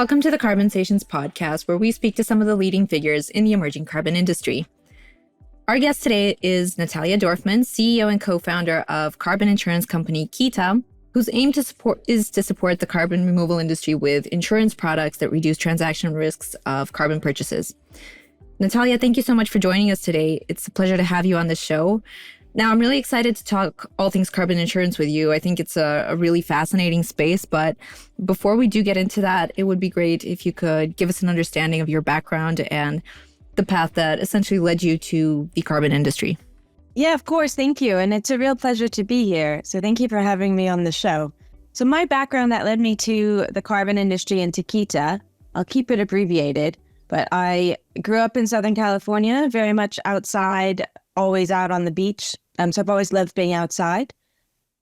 Welcome to the Carbonsations podcast, where we speak to some of the leading figures in the emerging carbon industry. Our guest today is Natalia Dorfman, CEO and co-founder of carbon insurance company Kita, whose aim is to support the carbon removal industry with insurance products that reduce transaction risks of carbon purchases. Natalia, thank you so much for joining us today. It's a pleasure to have you on the show. Now, I'm really excited to talk all things carbon insurance with you. I think it's a really fascinating space, but before we do get into that, it would be great if you could give us an understanding of your background and the path that essentially led you to the carbon industry. Yeah, of course. Thank you. And it's a real pleasure to be here. So thank you for having me on the show. So my background that led me to the carbon industry and to Kita, I'll keep it abbreviated, but I grew up in Southern California, very much outside, always out on the beach. So I've always loved being outside.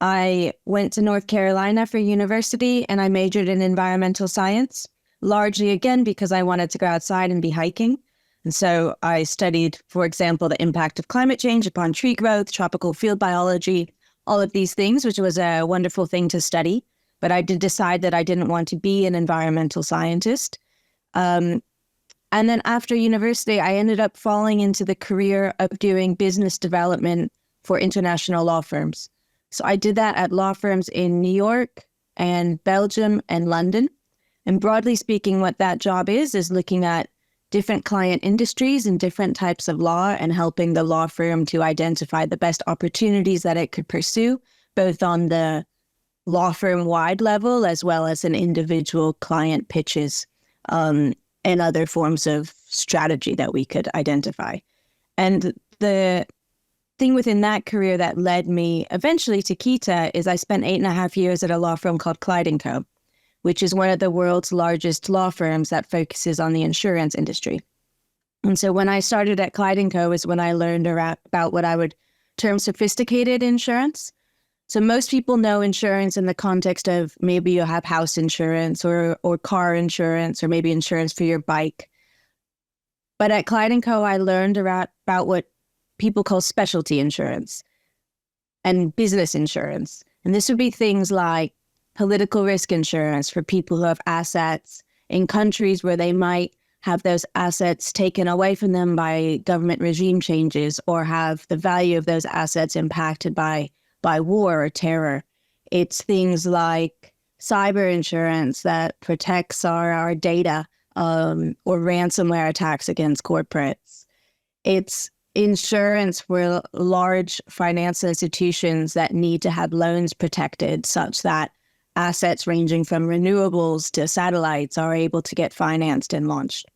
I went to North Carolina for university and I majored in environmental science, largely again because I wanted to go outside and be hiking. And so I studied, for example, the impact of climate change upon tree growth, tropical field biology, all of these things, which was a wonderful thing to study. But I did decide that I didn't want to be an environmental scientist. And then after university, I ended up falling into the career of doing business development for international law firms. So I did that at law firms in New York and Belgium and London. And broadly speaking, what that job is looking at different client industries and different types of law and helping the law firm to identify the best opportunities that it could pursue, both on the law firm-wide level as well as in individual client pitches and other forms of strategy that we could identify. And the thing within that career that led me eventually to Kita is I spent 8.5 years at a law firm called Clyde & Co., which is one of the world's largest law firms that focuses on the insurance industry. And so when I started at Clyde & Co. is when I learned about what I would term sophisticated insurance. So most people know insurance in the context of maybe you have house insurance or car insurance or maybe insurance for your bike. But at Clyde & Co., I learned about what people call specialty insurance and business insurance. And this would be things like political risk insurance for people who have assets in countries where they might have those assets taken away from them by government regime changes or have the value of those assets impacted by war or terror. It's things like cyber insurance that protects our data or ransomware attacks against corporates. It's insurance for large financial institutions that need to have loans protected such that assets ranging from renewables to satellites are able to get financed and launched.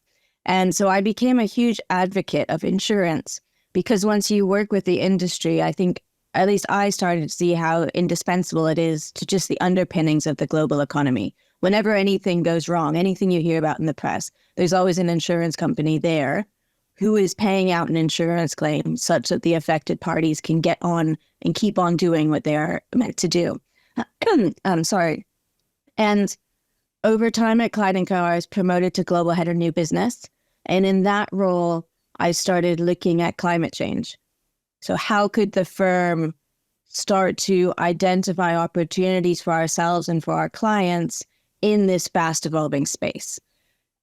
And so I became a huge advocate of insurance because once you work with the industry, I think at least I started to see how indispensable it is to just the underpinnings of the global economy. Whenever anything goes wrong, anything you hear about in the press, there's always an insurance company there who is paying out an insurance claim such that the affected parties can get on and keep on doing what they are meant to do. I'm sorry. And over time at Clyde & Co., I was promoted to global head of new business. And in that role, I started looking at climate change. So how could the firm start to identify opportunities for ourselves and for our clients in this fast evolving space?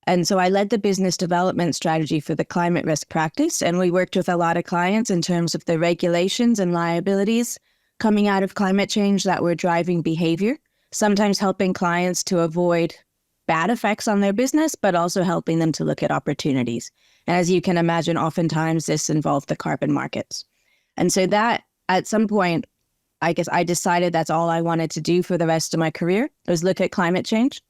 And so I led the business development strategy for the climate risk practice. And we worked with a lot of clients in terms of the regulations and liabilities coming out of climate change that were driving behavior, sometimes helping clients to avoid bad effects on their business, but also helping them to look at opportunities. And as you can imagine, oftentimes this involved the carbon markets. And so that at some point, I guess I decided that's all I wanted to do for the rest of my career was look at climate change.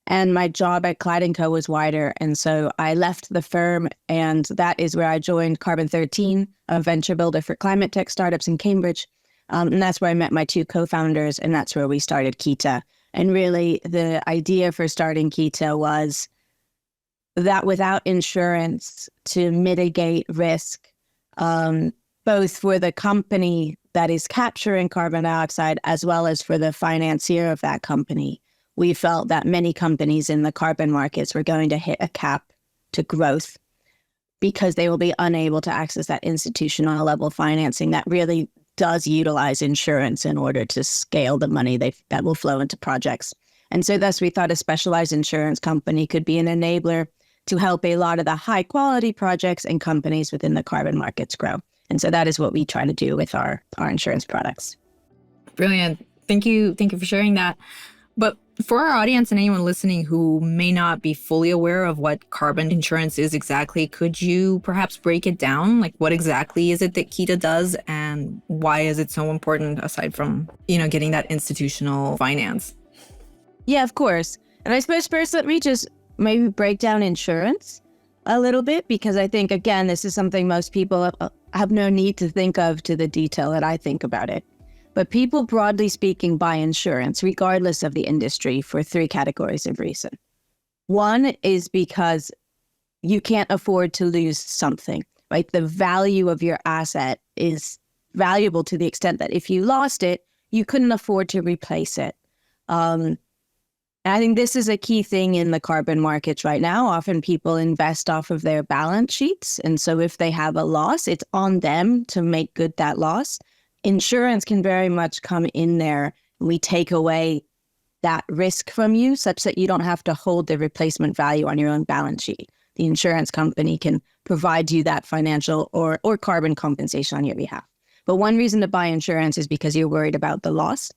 And my job at Clyde & Co. was wider. And so I left the firm, and that is where I joined Carbon 13, a venture builder for climate tech startups in Cambridge. And that's where I met my two co-founders, and that's where we started Kita. And really, the idea for starting Kita was that without insurance to mitigate risk, both for the company that is capturing carbon dioxide as well as for the financier of that company, we felt that many companies in the carbon markets were going to hit a cap to growth because they will be unable to access that institutional level financing that really does utilize insurance in order to scale the money that will flow into projects. And so thus we thought a specialized insurance company could be an enabler to help a lot of the high quality projects and companies within the carbon markets grow. And so that is what we try to do with our insurance products. Brilliant. Thank you. Thank you for sharing that. But for our audience and anyone listening who may not be fully aware of what carbon insurance is exactly, could you perhaps break it down? Like, what exactly is it that Kita does, and why is it so important aside from, getting that institutional finance? Yeah, of course. And I suppose first, let me just maybe break down insurance a little bit, because I think, again, this is something most people have no need to think of to the detail that I think about it. But people, broadly speaking, buy insurance, regardless of the industry, for three categories of reason. One is because you can't afford to lose something, right? The value of your asset is valuable to the extent that if you lost it, you couldn't afford to replace it. And I think this is a key thing in the carbon markets right now. Often people invest off of their balance sheets. And so if they have a loss, it's on them to make good that loss. Insurance can very much come in there. We take away that risk from you such that you don't have to hold the replacement value on your own balance sheet. The insurance company can provide you that financial or carbon compensation on your behalf. But one reason to buy insurance is because you're worried about the loss.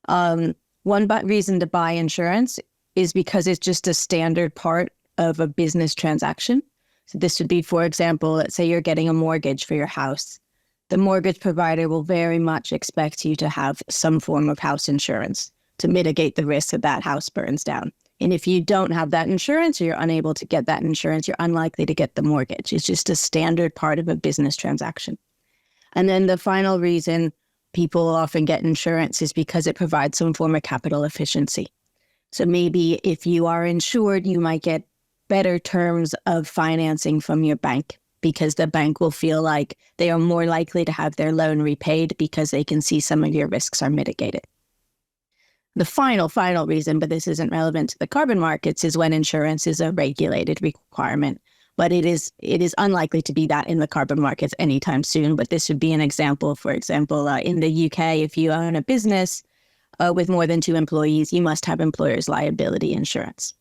One reason to buy insurance is because it's just a standard part of a business transaction. So this would be, for example, let's say you're getting a mortgage for your house. The mortgage provider will very much expect you to have some form of house insurance to mitigate the risk that that house burns down. And if you don't have that insurance, or you're unable to get that insurance, you're unlikely to get the mortgage. It's just a standard part of a business transaction. And then the final reason people often get insurance is because it provides some form of capital efficiency. So maybe if you are insured, you might get better terms of financing from your bank, because the bank will feel like they are more likely to have their loan repaid because they can see some of your risks are mitigated. The final reason, but this isn't relevant to the carbon markets, is when insurance is a regulated requirement. But it is unlikely to be that in the carbon markets anytime soon. But this would be an example. For example, in the UK, if you own a business with more than 2 employees, you must have employer's liability insurance.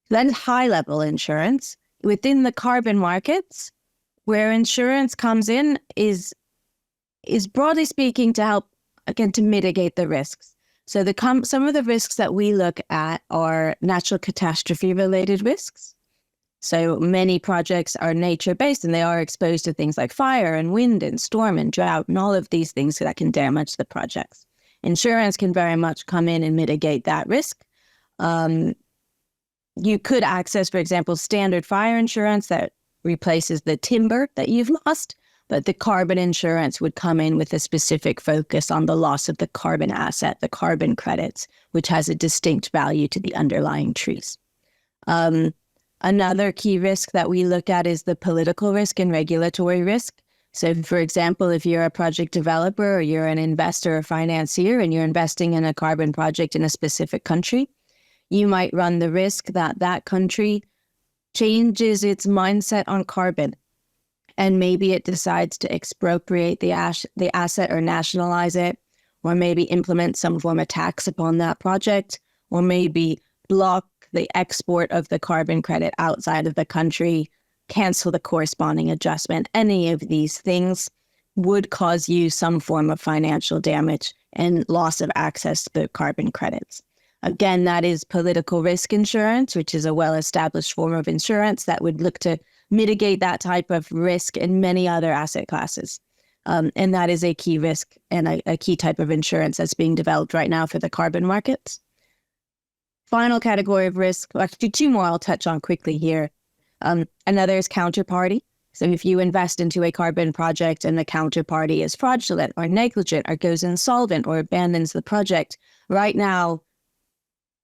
Then high-level insurance. Within the carbon markets, where insurance comes in is broadly speaking to help, again, to mitigate the risks. So some of the risks that we look at are natural catastrophe-related risks. So many projects are nature-based, and they are exposed to things like fire and wind and storm and drought and all of these things that can damage the projects. Insurance can very much come in and mitigate that risk. You could access, for example, standard fire insurance that replaces the timber that you've lost, but the carbon insurance would come in with a specific focus on the loss of the carbon asset, the carbon credits, which has a distinct value to the underlying trees. Another key risk that we look at is the political risk and regulatory risk. So, for example, if you're a project developer or you're an investor or financier and you're investing in a carbon project in a specific country, you might run the risk that that country changes its mindset on carbon. And maybe it decides to expropriate the asset or nationalize it, or maybe implement some form of tax upon that project, or maybe block the export of the carbon credit outside of the country, cancel the corresponding adjustment. Any of these things would cause you some form of financial damage and loss of access to the carbon credits. Again, that is political risk insurance, which is a well-established form of insurance that would look to mitigate that type of risk in many other asset classes. And that is a key risk and a key type of insurance that's being developed right now for the carbon markets. Final category of risk, well, actually 2 more I'll touch on quickly here. Another is counterparty. So if you invest into a carbon project and the counterparty is fraudulent or negligent or goes insolvent or abandons the project, right now,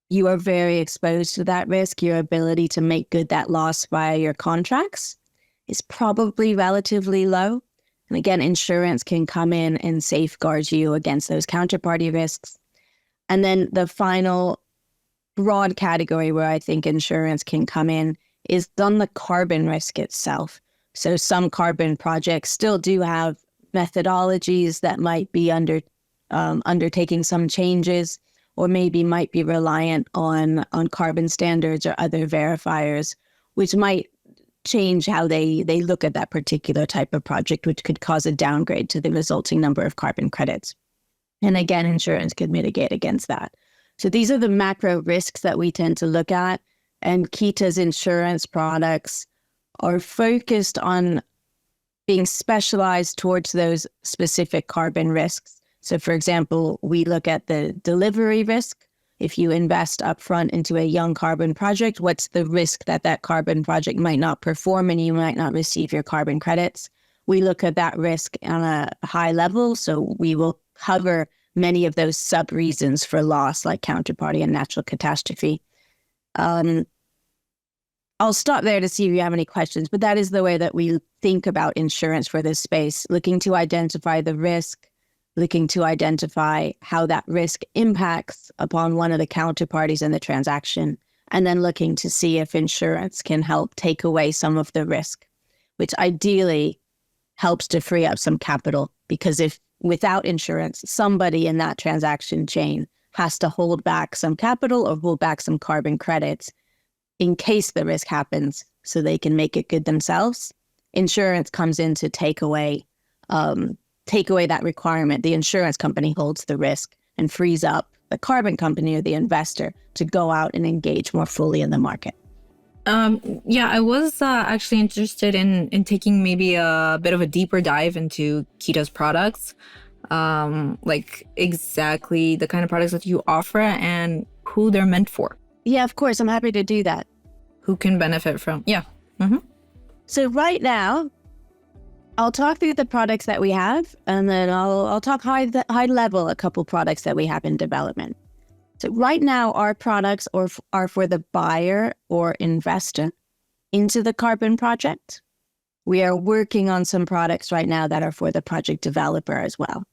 you are very exposed to that risk. Your ability to make good that loss via your contracts is probably relatively low. And again, insurance can come in and safeguard you against those counterparty risks. And then the final broad category where I think insurance can come in is on the carbon risk itself. So some carbon projects still do have methodologies that might be undertaking some changes, or maybe might be reliant on carbon standards or other verifiers, which might change how they look at that particular type of project, which could cause a downgrade to the resulting number of carbon credits. And again, insurance could mitigate against that. So these are the macro risks that we tend to look at. And Kita's insurance products are focused on being specialized towards those specific carbon risks. So for example, we look at the delivery risk. If you invest upfront into a young carbon project, what's the risk that that carbon project might not perform and you might not receive your carbon credits? We look at that risk on a high level. So we will cover many of those sub-reasons for loss, like counterparty and natural catastrophe. I'll stop there to see if you have any questions, but that is the way that we think about insurance for this space, looking to identify the risk, looking to identify how that risk impacts upon one of the counterparties in the transaction, and then looking to see if insurance can help take away some of the risk, which ideally helps to free up some capital, because if without insurance, somebody in that transaction chain has to hold back some capital or hold back some carbon credits in case the risk happens so they can make it good themselves. Insurance comes in to take away that requirement. The insurance company holds the risk and frees up the carbon company or the investor to go out and engage more fully in the market. Yeah, I was actually interested in taking maybe a bit of a deeper dive into Kita's products, like exactly the kind of products that you offer and who they're meant for. Yeah, of course. I'm happy to do that. Who can benefit from? Yeah. Mm-hmm. So right now, I'll talk through the products that we have, and then I'll talk high level a couple products that we have in development. So right now, our products are for the buyer or investor into the carbon project. We are working on some products right now that are for the project developer as well.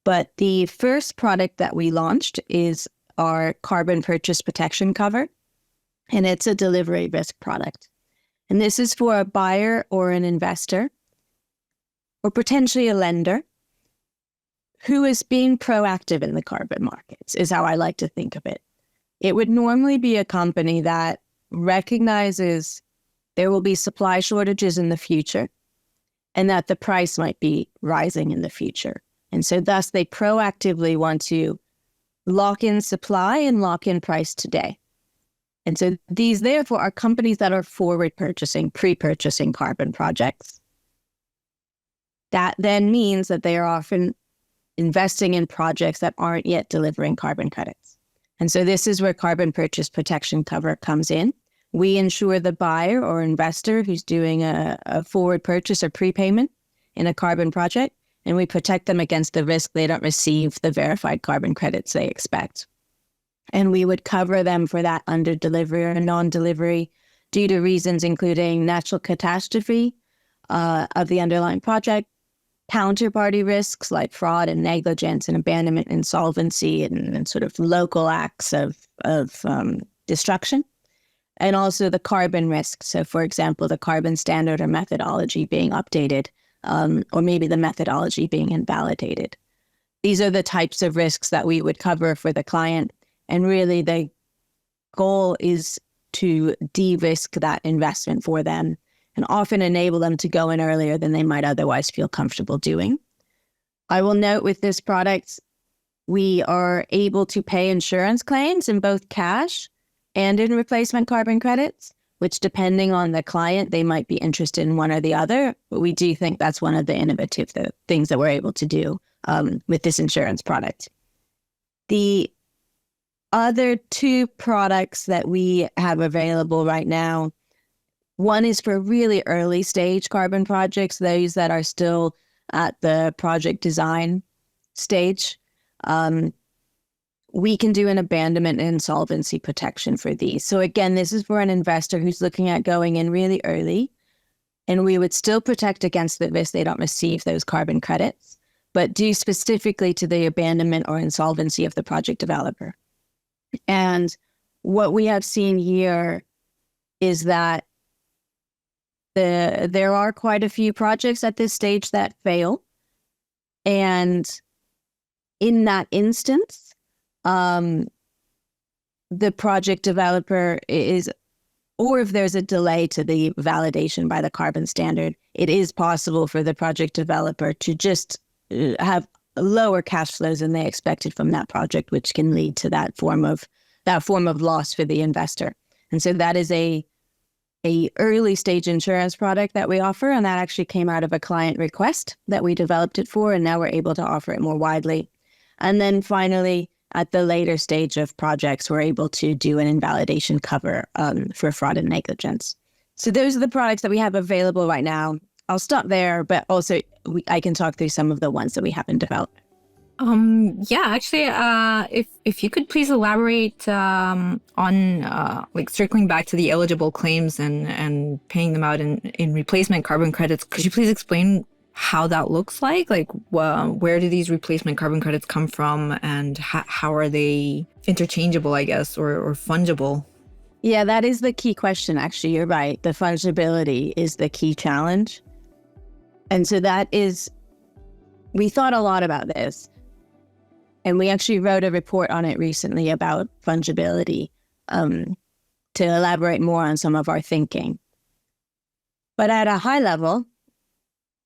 But the first product that we launched is our carbon purchase protection cover, and it's a delivery risk product. And this is for a buyer or an investor, or potentially a lender, who is being proactive in the carbon markets, is how I like to think of it. It would normally be a company that recognizes there will be supply shortages in the future and that the price might be rising in the future. And so thus they proactively want to lock in supply and lock in price today. And so these therefore are companies that are forward purchasing, pre-purchasing carbon projects. That then means that they are often investing in projects that aren't yet delivering carbon credits. And so this is where carbon purchase protection cover comes in. We insure the buyer or investor who's doing a forward purchase or prepayment in a carbon project, and we protect them against the risk they don't receive the verified carbon credits they expect. And we would cover them for that under delivery or non-delivery due to reasons including natural catastrophe of the underlying project, counterparty risks like fraud and negligence and abandonment, insolvency, and sort of local acts of destruction, and also the carbon risk. So, for example, the carbon standard or methodology being updated, or maybe the methodology being invalidated. These are the types of risks that we would cover for the client, and really the goal is to de-risk that investment for them and often enable them to go in earlier than they might otherwise feel comfortable doing. I will note with this product, we are able to pay insurance claims in both cash and in replacement carbon credits, which depending on the client, they might be interested in one or the other. But we do think that's one of the innovative things that we're able to do with this insurance product. The other two products that we have available right now, one is for really early stage carbon projects, those that are still at the project design stage. We can do an abandonment and insolvency protection for these. So again, this is for an investor who's looking at going in really early, and we would still protect against the risk they don't receive those carbon credits, but due specifically to the abandonment or insolvency of the project developer. And what we have seen here is that there are quite a few projects at this stage that fail. And in that instance, the project developer is, or if there's a delay to the validation by the carbon standard, it is possible for the project developer to just have lower cash flows than they expected from that project, which can lead to that form of loss for the investor. And so that is a early stage insurance product that we offer, and that actually came out of a client request that we developed it for, and now we're able to offer it more widely. And then finally, at the later stage of projects, we're able to do an invalidation cover for fraud and negligence. So those are the products that we have available right now. I'll stop there, but also I can talk through some of the ones that we have in development. Yeah, actually, if you could please elaborate on like circling back to the eligible claims and paying them out in replacement carbon credits, could you please explain how that looks like? Like, where do these replacement carbon credits come from, and how are they interchangeable, I guess, or fungible? Yeah, that is the key question. Actually, you're right. The fungibility is the key challenge. And so we thought a lot about this. And we actually wrote a report on it recently about fungibility to elaborate more on some of our thinking. But at a high level,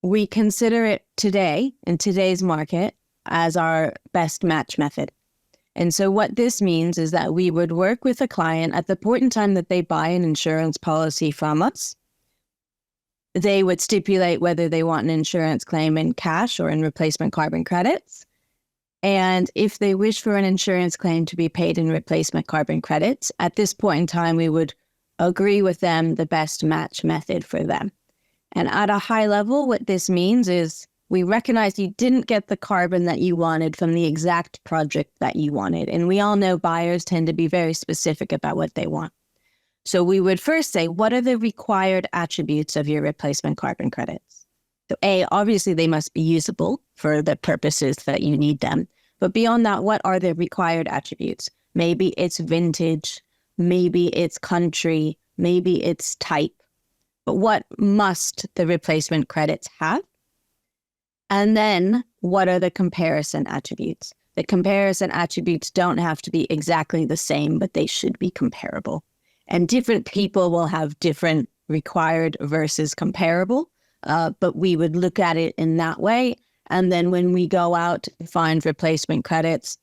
we consider it today, in today's market, as our best match method. And so what this means is that we would work with a client at the point in time that they buy an insurance policy from us. They would stipulate whether they want an insurance claim in cash or in replacement carbon credits. And if they wish for an insurance claim to be paid in replacement carbon credits, at this point in time, we would agree with them the best match method for them. And at a high level, what this means is we recognize you didn't get the carbon that you wanted from the exact project that you wanted. And we all know buyers tend to be very specific about what they want. So we would first say, what are the required attributes of your replacement carbon credits? So A, obviously they must be usable for the purposes that you need them. But beyond that, what are the required attributes? Maybe it's vintage, maybe it's country, maybe it's type. But what must the replacement credits have? And then what are the comparison attributes? The comparison attributes don't have to be exactly the same, but they should be comparable. And different people will have different required versus comparable, but we would look at it in that way. And then when we go out to find replacement credits,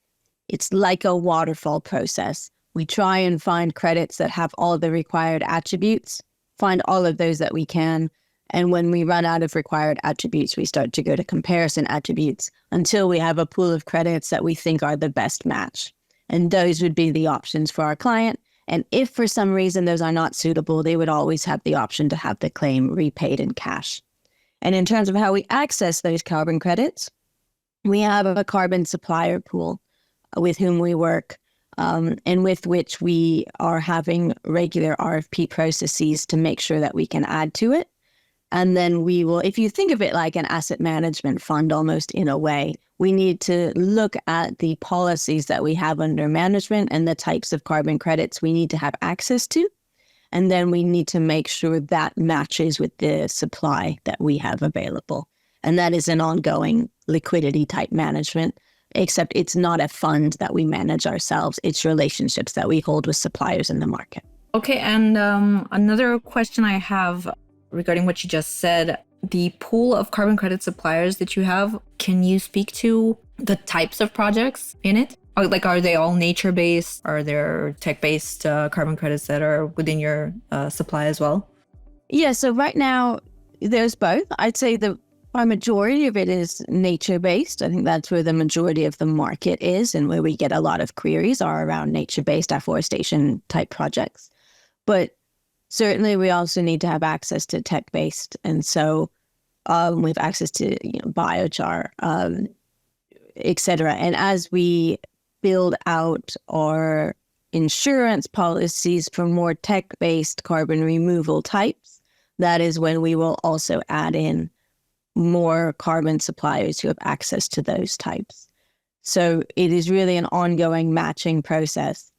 it's like a waterfall process. We try and find credits that have all the required attributes, find all of those that we can. And when we run out of required attributes, we start to go to comparison attributes until we have a pool of credits that we think are the best match. And those would be the options for our client. And if for some reason those are not suitable, they would always have the option to have the claim repaid in cash. And in terms of how we access those carbon credits, we have a carbon supplier pool with whom we work and with which we are having regular RFP processes to make sure that we can add to it. And then we will, if you think of it like an asset management fund almost in a way, we need to look at the policies that we have under management and the types of carbon credits we need to have access to. And then we need to make sure that matches with the supply that we have available. And that is an ongoing liquidity type management, except it's not a fund that we manage ourselves. It's relationships that we hold with suppliers in the market. Okay, and another question I have regarding what you just said, the pool of carbon credit suppliers that you have, can you speak to the types of projects in it? Like, are they all nature-based? Are there tech-based carbon credits that are within your supply as well? Yeah, so right now, there's both. I'd say our majority of it is nature-based. I think that's where the majority of the market is, and where we get a lot of queries are around nature-based afforestation-type projects. But certainly, we also need to have access to tech-based. And so we have access to biochar, et cetera. And as we build out our insurance policies for more tech-based carbon removal types, that is when we will also add in more carbon suppliers who have access to those types. So it is really an ongoing matching process.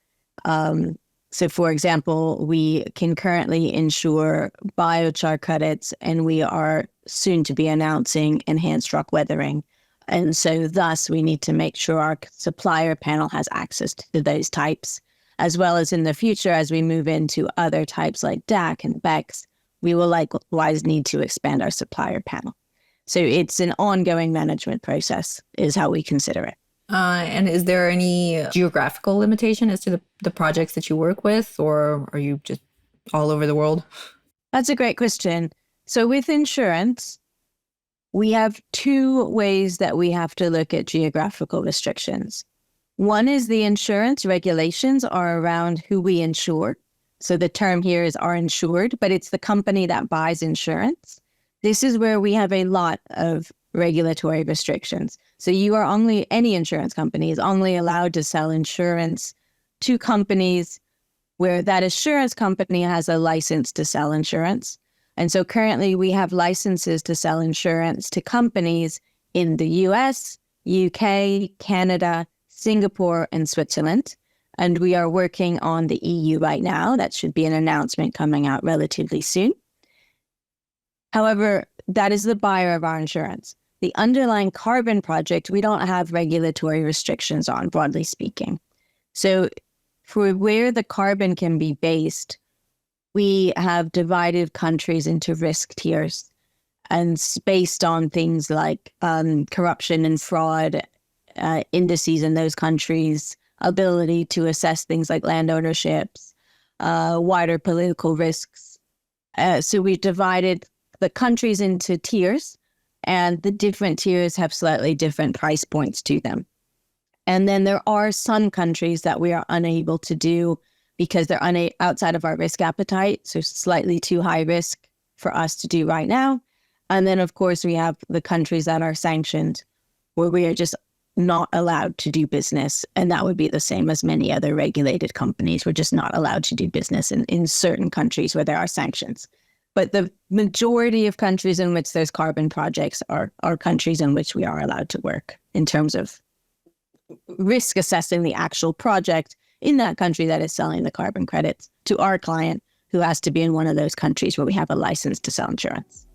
So for example, we can currently insure biochar credits, and we are soon to be announcing enhanced rock weathering. And so thus we need to make sure our supplier panel has access to those types. as well as in the future, as we move into other types like DAC and BECS, we will likewise need to expand our supplier panel. So it's an ongoing management process is how we consider it. And is there any geographical limitation as to the projects that you work with, or are you just all over the world? That's a great question. So with insurance, we have two ways that we have to look at geographical restrictions. One is the insurance regulations are around who we insure. So the term here is are insured, but it's the company that buys insurance. This is where we have a lot of regulatory restrictions. So any insurance company is only allowed to sell insurance to companies where that insurance company has a license to sell insurance. And so currently we have licenses to sell insurance to companies in the US, UK, Canada, Singapore, and Switzerland. And we are working on the EU right now. That should be an announcement coming out relatively soon. However, that is the buyer of our insurance. The underlying carbon project, we don't have regulatory restrictions on, broadly speaking. So for where the carbon can be based, we have divided countries into risk tiers, and based on things like corruption and fraud, indices in those countries, ability to assess things like land ownerships, wider political risks. So we've divided the countries into tiers, and the different tiers have slightly different price points to them. And then there are some countries that we are unable to do because they're outside of our risk appetite, so slightly too high risk for us to do right now. And then, of course, we have the countries that are sanctioned, where we are just not allowed to do business. And that would be the same as many other regulated companies. We're just not allowed to do business in certain countries where there are sanctions. But the majority of countries in which there's carbon projects are countries in which we are allowed to work in terms of risk assessing the actual project in that country that is selling the carbon credits to our client, who has to be in one of those countries where we have a license to sell insurance.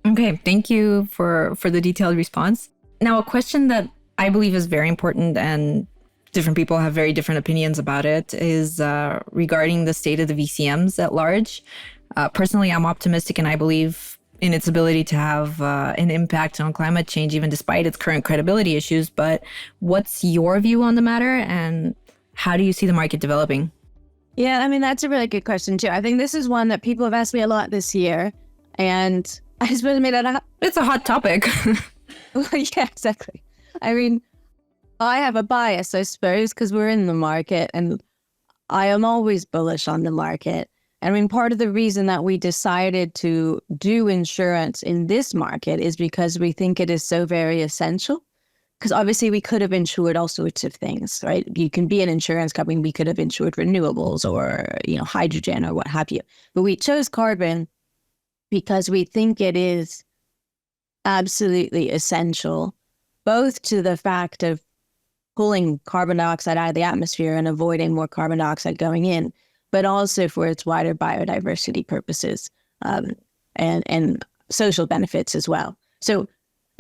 Okay, thank you for the detailed response. Now, a question that I believe is very important, and different people have very different opinions about it, is regarding the state of the VCMs at large. Personally, I'm optimistic, and I believe in its ability to have an impact on climate change, even despite its current credibility issues. But what's your view on the matter, and how do you see the market developing? Yeah, I mean, that's a really good question, too. I think this is one that people have asked me a lot this year. And I suppose it's a hot topic. Well, yeah, exactly. I mean, I have a bias, I suppose, because we're in the market, and I am always bullish on the market. I mean, part of the reason that we decided to do insurance in this market is because we think it is so very essential. Because obviously we could have insured all sorts of things, right? You can be an insurance company. We could have insured renewables or, hydrogen or what have you. But we chose carbon because we think it is absolutely essential, both to the fact of pulling carbon dioxide out of the atmosphere and avoiding more carbon dioxide going in, but also for its wider biodiversity purposes and social benefits as well. So,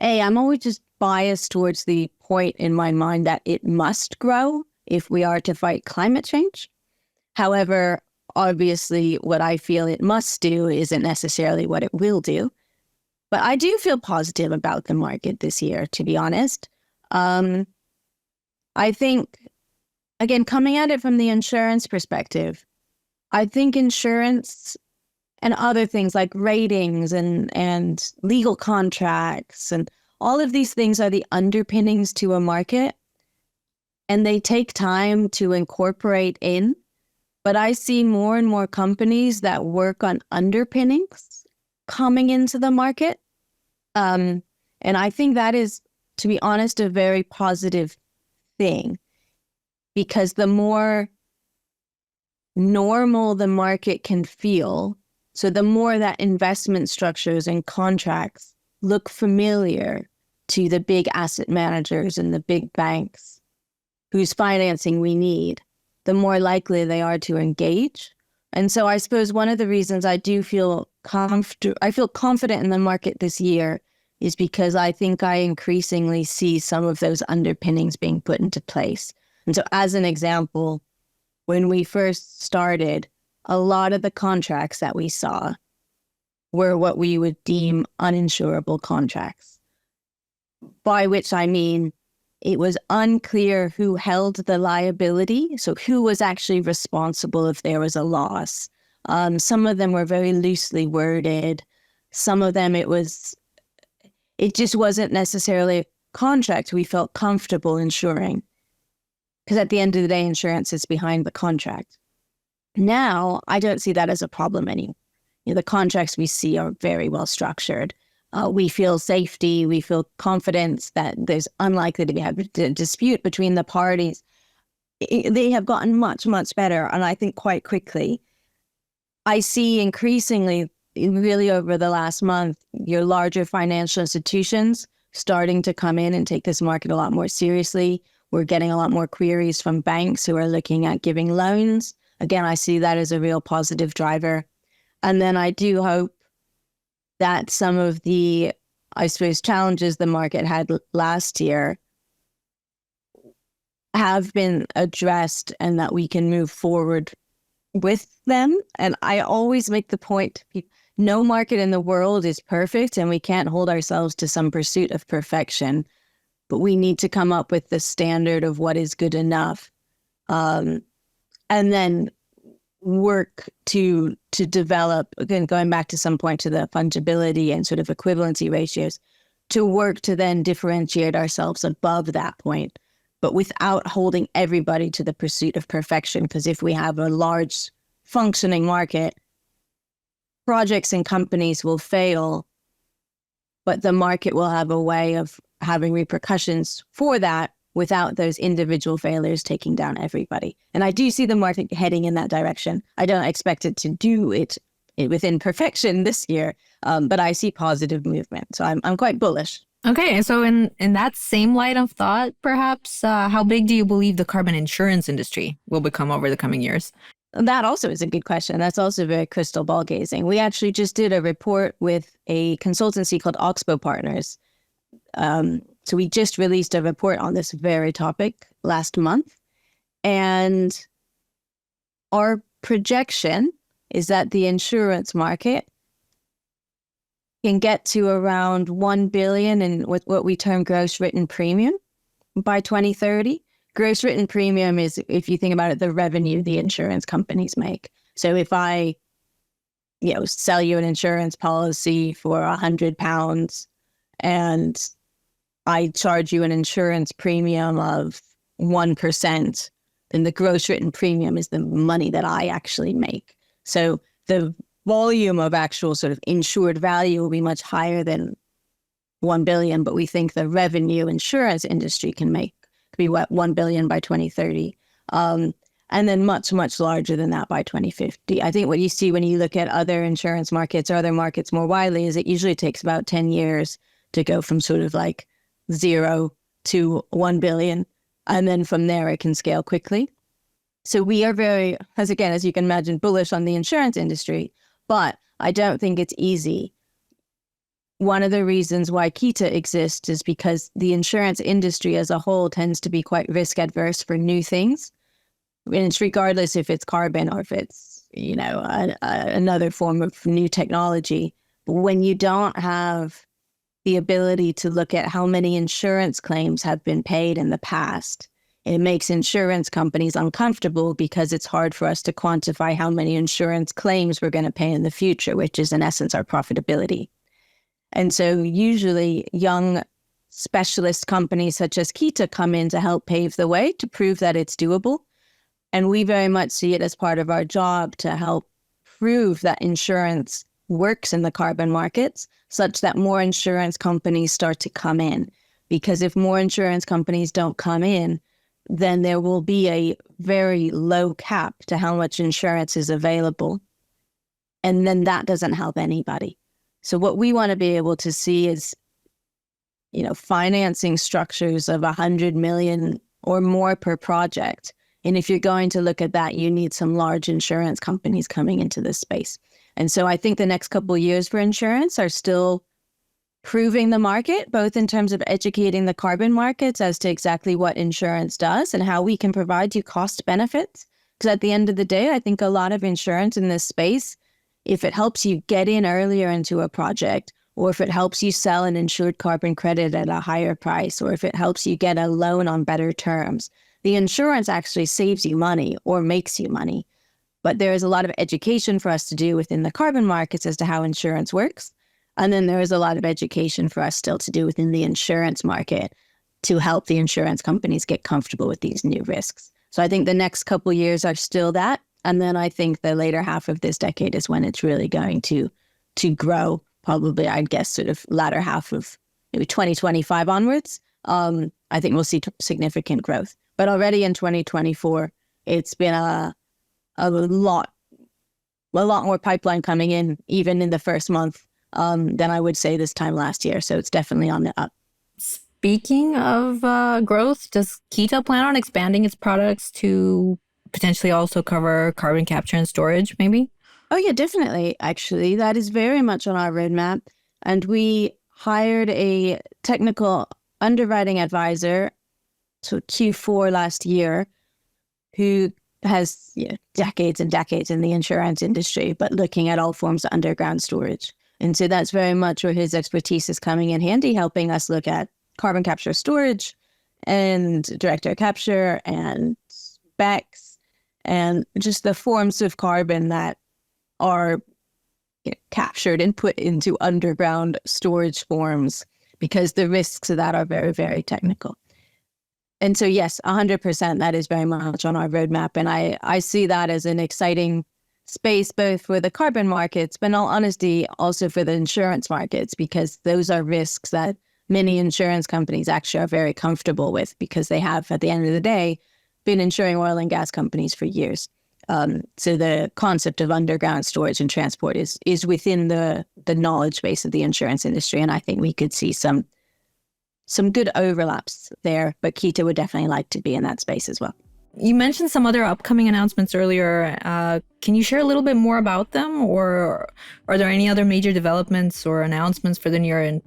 I'm always just biased towards the point in my mind that it must grow if we are to fight climate change. However, obviously, what I feel it must do isn't necessarily what it will do. But I do feel positive about the market this year, to be honest. I think, again, coming at it from the insurance perspective, I think insurance and other things like ratings and legal contracts and all of these things are the underpinnings to a market, and they take time to incorporate in. But I see more and more companies that work on underpinnings coming into the market. And I think that is, to be honest, a very positive thing, because the more normal the market can feel, so the more that investment structures and contracts look familiar to the big asset managers and the big banks whose financing we need, the more likely they are to engage. And so I suppose one of the reasons I do feel confident in the market this year is because I think I increasingly see some of those underpinnings being put into place. And so as an example, when we first started, a lot of the contracts that we saw were what we would deem uninsurable contracts, by which I mean it was unclear who held the liability, so who was actually responsible if there was a loss. Some of them were very loosely worded. Some of them it just wasn't necessarily a contract we felt comfortable insuring. Because at the end of the day, insurance is behind the contract. Now, I don't see that as a problem anymore. The contracts we see are very well structured. We feel safety, we feel confidence that there's unlikely to be a dispute between the parties. They have gotten much, much better, and I think quite quickly. I see increasingly, really over the last month, your larger financial institutions starting to come in and take this market a lot more seriously. We're getting a lot more queries from banks who are looking at giving loans. Again, I see that as a real positive driver. And then I do hope that some of the, I suppose, challenges the market had last year have been addressed and that we can move forward with them. And I always make the point, no market in the world is perfect and we can't hold ourselves to some pursuit of perfection, but we need to come up with the standard of what is good enough. And then work to develop, again, going back to some point to the fungibility and sort of equivalency ratios, to work to then differentiate ourselves above that point, but without holding everybody to the pursuit of perfection. Because if we have a large functioning market, projects and companies will fail, but the market will have a way of having repercussions for that without those individual failures taking down everybody. And I do see the market heading in that direction. I don't expect it to do it within perfection this year, but I see positive movement. So I'm quite bullish. Okay, so in that same light of thought, perhaps, how big do you believe the carbon insurance industry will become over the coming years? That also is a good question. That's also very crystal ball gazing. We actually just did a report with a consultancy called Oxbow Partners. So we just released a report on this very topic last month. And our projection is that the insurance market can get to around 1 billion in what we term gross written premium by 2030. Gross written premium is, if you think about it, the revenue the insurance companies make. So if I, sell you an insurance policy for £100 and I charge you an insurance premium of 1%, then the gross written premium is the money that I actually make. So the volume of actual sort of insured value will be much higher than 1 billion, but we think the revenue insurance industry can be 1 billion by 2030. And then much, much larger than that by 2050. I think what you see when you look at other insurance markets or other markets more widely is it usually takes about 10 years to go from sort of like 0 to 1 billion. And then from there, it can scale quickly. So we are very, as you can imagine, bullish on the insurance industry, but I don't think it's easy. One of the reasons why Kita exists is because the insurance industry as a whole tends to be quite risk adverse for new things. And it's regardless if it's carbon or if it's, another form of new technology. But when you don't have the ability to look at how many insurance claims have been paid in the past, it makes insurance companies uncomfortable because it's hard for us to quantify how many insurance claims we're going to pay in the future, which is in essence our profitability. And so usually young specialist companies such as Kita come in to help pave the way to prove that it's doable. And we very much see it as part of our job to help prove that insurance works in the carbon markets such that more insurance companies start to come in. Because if more insurance companies don't come in, then there will be a very low cap to how much insurance is available. And then that doesn't help anybody. So what we want to be able to see is, financing structures of 100 million or more per project. And if you're going to look at that, you need some large insurance companies coming into this space. And so I think the next couple of years for insurance are still proving the market, both in terms of educating the carbon markets as to exactly what insurance does and how we can provide you cost benefits Because at the end of the day, I think a lot of insurance in this space, if it helps you get in earlier into a project, or if it helps you sell an insured carbon credit at a higher price, or if it helps you get a loan on better terms, the insurance actually saves you money or makes you money. But there is a lot of education for us to do within the carbon markets as to how insurance works. And then there is a lot of education for us still to do within the insurance market to help the insurance companies get comfortable with these new risks. So I think the next couple of years are still that. And then I think the later half of this decade is when it's really going to grow, probably, I'd guess, sort of latter half of maybe 2025 onwards. I think we'll see significant growth. But already in 2024, it's been a lot more pipeline coming in, even in the first month, than I would say this time last year. So it's definitely on the up. Speaking of growth, does Kita plan on expanding its products to potentially also cover carbon capture and storage, maybe? Oh, yeah, definitely. Actually, that is very much on our roadmap. And we hired a technical underwriting advisor, so Q4 last year, who has decades and decades in the insurance industry, but looking at all forms of underground storage. And so that's very much where his expertise is coming in handy, helping us look at carbon capture storage and direct air capture and BECCS and just the forms of carbon that are captured and put into underground storage forms, because the risks of that are very, very technical. And so, yes, 100%, that is very much on our roadmap. And I see that as an exciting space, both for the carbon markets, but in all honesty, also for the insurance markets, because those are risks that many insurance companies actually are very comfortable with, because they have, at the end of the day, been insuring oil and gas companies for years. So the concept of underground storage and transport is within the knowledge base of the insurance industry. And I think we could see some good overlaps there, but Kita would definitely like to be in that space as well. You mentioned some other upcoming announcements earlier. Can you share a little bit more about them, or are there any other major developments or announcements for the near and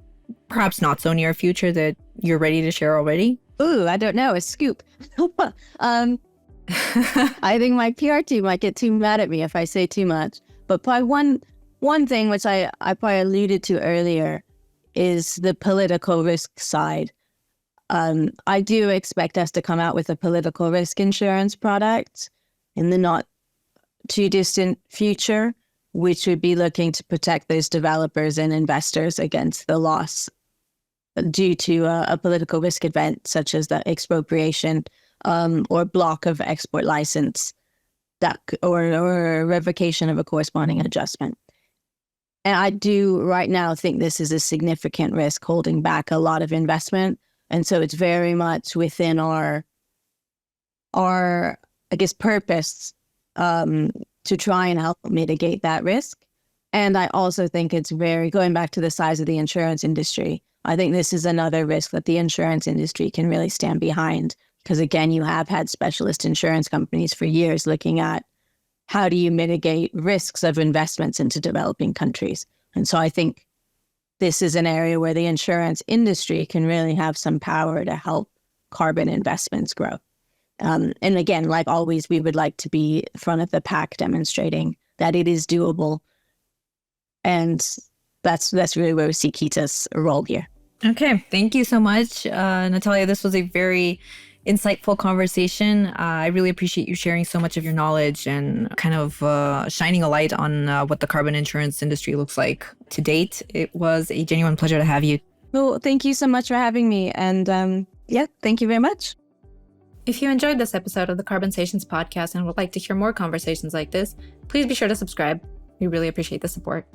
perhaps not so near future that you're ready to share already? Ooh, I don't know, a scoop. I think my PR team might get too mad at me if I say too much. But probably one thing which I probably alluded to earlier is the political risk side. I do expect us to come out with a political risk insurance product in the not too distant future, which would be looking to protect those developers and investors against the loss due to a political risk event, such as the expropriation or block of export license, or revocation of a corresponding adjustment. And I do right now think this is a significant risk holding back a lot of investment. And so it's very much within our I guess, purpose to try and help mitigate that risk. And I also think it's going back to the size of the insurance industry, I think this is another risk that the insurance industry can really stand behind. Because again, you have had specialist insurance companies for years looking at how do you mitigate risks of investments into developing countries. And so I think this is an area where the insurance industry can really have some power to help carbon investments grow. And again, like always, we would like to be front of the pack demonstrating that it is doable. And that's really where we see Kita's role here. Okay. Thank you so much, Natalia. This was a very insightful conversation. I really appreciate you sharing so much of your knowledge and kind of shining a light on what the carbon insurance industry looks like to date. It was a genuine pleasure to have you. Well, thank you so much for having me. And thank you very much. If you enjoyed this episode of the Carbonsations podcast and would like to hear more conversations like this, please be sure to subscribe. We really appreciate the support.